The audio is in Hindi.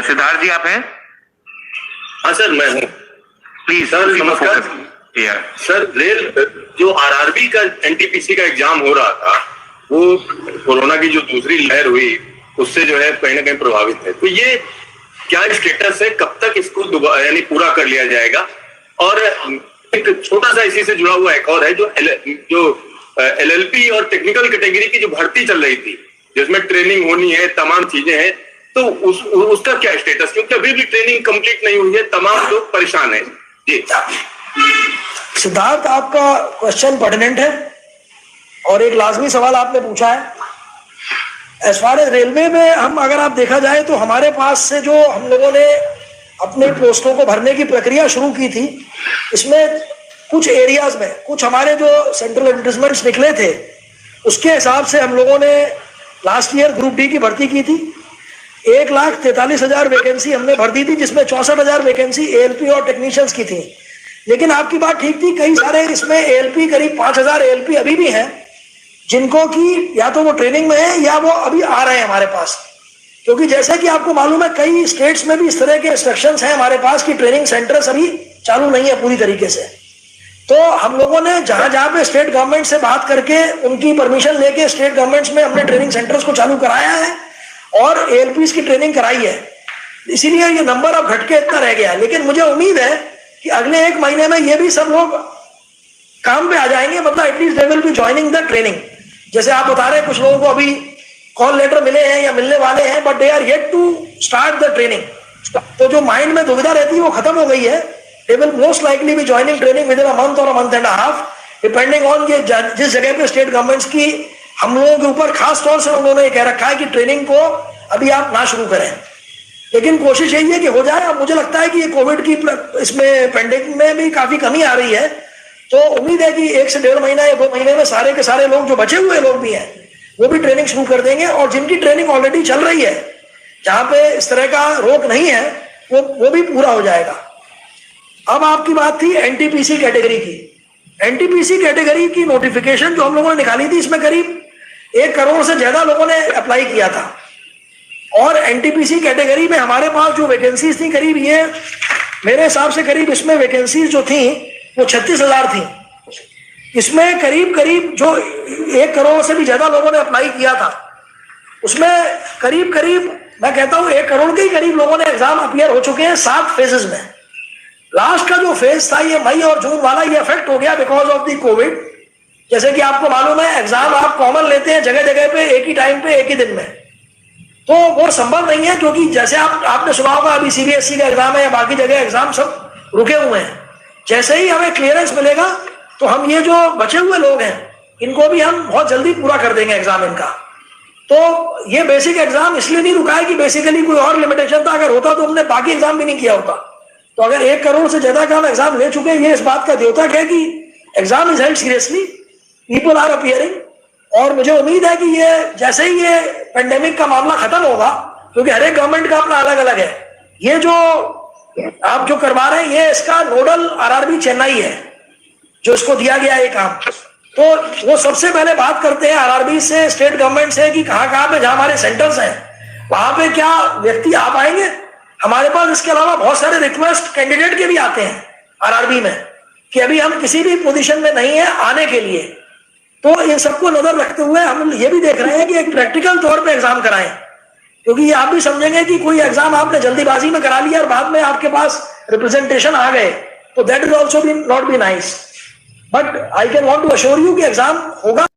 सिद्धार्थ जी आप हैं? हाँ सर, मैं हूँ। प्लीज सर नमस्कार। सर, रेल जो आरआरबी का एनटीपीसी का एग्जाम हो रहा था, वो कोरोना की जो दूसरी लहर हुई उससे जो है कहीं ना कहीं प्रभावित है। तो ये क्या स्टेटस है, कब तक इसको यानी पूरा कर लिया जाएगा? और एक छोटा सा इसी से जुड़ा हुआ एक और है, जो एलएलपी और टेक्निकल कैटेगरी की जो भर्ती चल रही थी, जिसमें ट्रेनिंग होनी है, तमाम चीजें हैं, तो उसका क्या स्टेटस? क्योंकि अभी भी ट्रेनिंग कंप्लीट नहीं हुई है, तमाम लोग परेशान हैं। जी सिद्धार्थ, आपका क्वेश्चन पर्टिनेंट है और एक लाजमी सवाल आपने पूछा है। एज फार एज रेलवे में हम अगर आप देखा जाए तो हमारे पास से जो हम लोगों ने अपने पोस्टों को भरने की प्रक्रिया शुरू की थी, इसमें कुछ एरियाज में कुछ हमारे जो सेंट्रल एडवर्टाइजमेंट्स निकले थे उसके हिसाब से हम लोगों ने लास्ट ईयर ग्रुप डी की भर्ती की थी। 1,43,000 वैकेंसी हमने भर दी थी, जिसमें 64,000 वैकेंसी एएलपी और टेक्नीशियंस की थी। लेकिन आपकी बात ठीक थी, कई सारे इसमें एएलपी, करीब 5,000 एएलपी अभी भी हैं जिनको कि या तो वो ट्रेनिंग में है या वो अभी आ रहे हैं हमारे पास। क्योंकि जैसा कि आपको मालूम है, कई स्टेट्स में भी इस तरह के इंस्ट्रक्शंस हैं हमारे पास कि ट्रेनिंग सेंटर्स अभी चालू नहीं है पूरी तरीके से। तो हम लोगों ने जहां जहां पे स्टेट गवर्नमेंट से बात करके उनकी परमिशन लेके स्टेट गवर्नमेंट्स में हमने ट्रेनिंग सेंटर्स को चालू कराया है और एएलपीज की ट्रेनिंग कराई है। इसीलिए ये नंबर अब घट के इतना रह गया। लेकिन मुझे उम्मीद है कि अगले 1 महीने में ये भी सब लोग काम पे आ जाएंगे, मतलब at least they will be joining the training. जैसे आप बता रहे हैं, कुछ लोगों को अभी कॉल लेटर मिले हैं या मिलने वाले हैं, but they are yet to start the training. तो जो माइंड में दुविधा रहती है वो खत्म हो गई है। They will most likely be joining training within a month और a month and a half, depending on जिस जगह पे स्टेट गवर्नमेंट्स की हम लोगों के ऊपर खास तौर से उन्होंने कह रखा है कि ट्रेनिंग को अभी आप ना शुरू करें। लेकिन कोशिश यही है कि हो जाए। अब मुझे लगता है कि ये कोविड की इसमें पेंडेमिक में भी काफी कमी आ रही है, तो उम्मीद है कि 1 से 1.5 महीना या 2 महीने में सारे के सारे लोग, जो बचे हुए लोग भी हैं, वो भी ट्रेनिंग शुरू कर देंगे। और जिनकी ट्रेनिंग ऑलरेडी चल रही है, जहां पे इस तरह का रोक नहीं है, वो भी पूरा हो जाएगा। अब आपकी बात थी एनटीपीसी कैटेगरी की। एनटीपीसी कैटेगरी की नोटिफिकेशन जो हम लोगों ने निकाली थी, इसमें करीब 1 करोड़ से ज्यादा लोगों ने अप्लाई किया था। और एनटीपीसी कैटेगरी में हमारे पास जो वैकेंसीज थी, करीब ये मेरे हिसाब से करीब इसमें वैकेंसीज जो थी वो 36,000 थी। इसमें करीब जो 1 करोड़ से भी ज्यादा लोगों ने अप्लाई किया था, उसमें करीब मैं कहता हूं 1 करोड़ के ही करीब लोगों ने एग्जाम अपीयर हो चुके हैं 7 फेजेस में। लास्ट का जो फेज था, ये मई और जून वाला, ये अफेक्ट हो गया बिकॉज ऑफ द कोविड। जैसे कि आपको मालूम है, एग्जाम आप कॉमन लेते हैं जगह जगह पे, एक ही टाइम पे, एक ही दिन में, तो वो संभव नहीं है। क्योंकि जैसे आपने सुना होगा, अभी सीबीएसई का एग्जाम है या बाकी जगह एग्जाम सब रुके हुए हैं। जैसे ही हमें क्लियरेंस मिलेगा तो हम ये जो बचे हुए लोग हैं, इनको भी हम बहुत जल्दी पूरा कर देंगे एग्जाम इनका। तो ये बेसिक एग्जाम इसलिए नहीं रुका है कि बेसिकली कोई और लिमिटेशन था। अगर होता तो हमने बाकी एग्जाम भी नहीं किया होता। तो अगर 1 करोड़ से ज्यादा का हम एग्जाम ले चुके हैं, ये इस बात का द्योतक है कि exam is held seriously, people are appearing. और मुझे उम्मीद है कि ये जैसे ही ये पेंडेमिक का मामला खत्म होगा, क्योंकि हर एक गवर्नमेंट का अपना अलग अलग है, ये जो आप जो करवा रहे हैं, ये इसका नोडल आरआरबी चेन्नई है जो इसको दिया गया है काम। तो वो सबसे पहले बात करते हैं आरआरबी से, स्टेट गवर्नमेंट से, कि कहाँ पे जहां हमारे सेंटर्स हैं वहां पे क्या व्यक्ति आ पाएंगे। हमारे पास इसके अलावा बहुत सारे रिक्वेस्ट कैंडिडेट के भी आते हैं आरआरबी में कि अभी हम किसी भी पोजीशन में नहीं है आने के लिए। तो इन सबको नजर रखते हुए हम ये भी देख रहे हैं कि एक प्रैक्टिकल तौर पे एग्जाम कराएं, क्योंकि ये आप भी समझेंगे कि कोई एग्जाम आपने जल्दीबाजी में करा लिया और बाद में आपके पास रिप्रेजेंटेशन आ गए, तो that is also not be nice. But I can want to assure you कि एग्जाम होगा।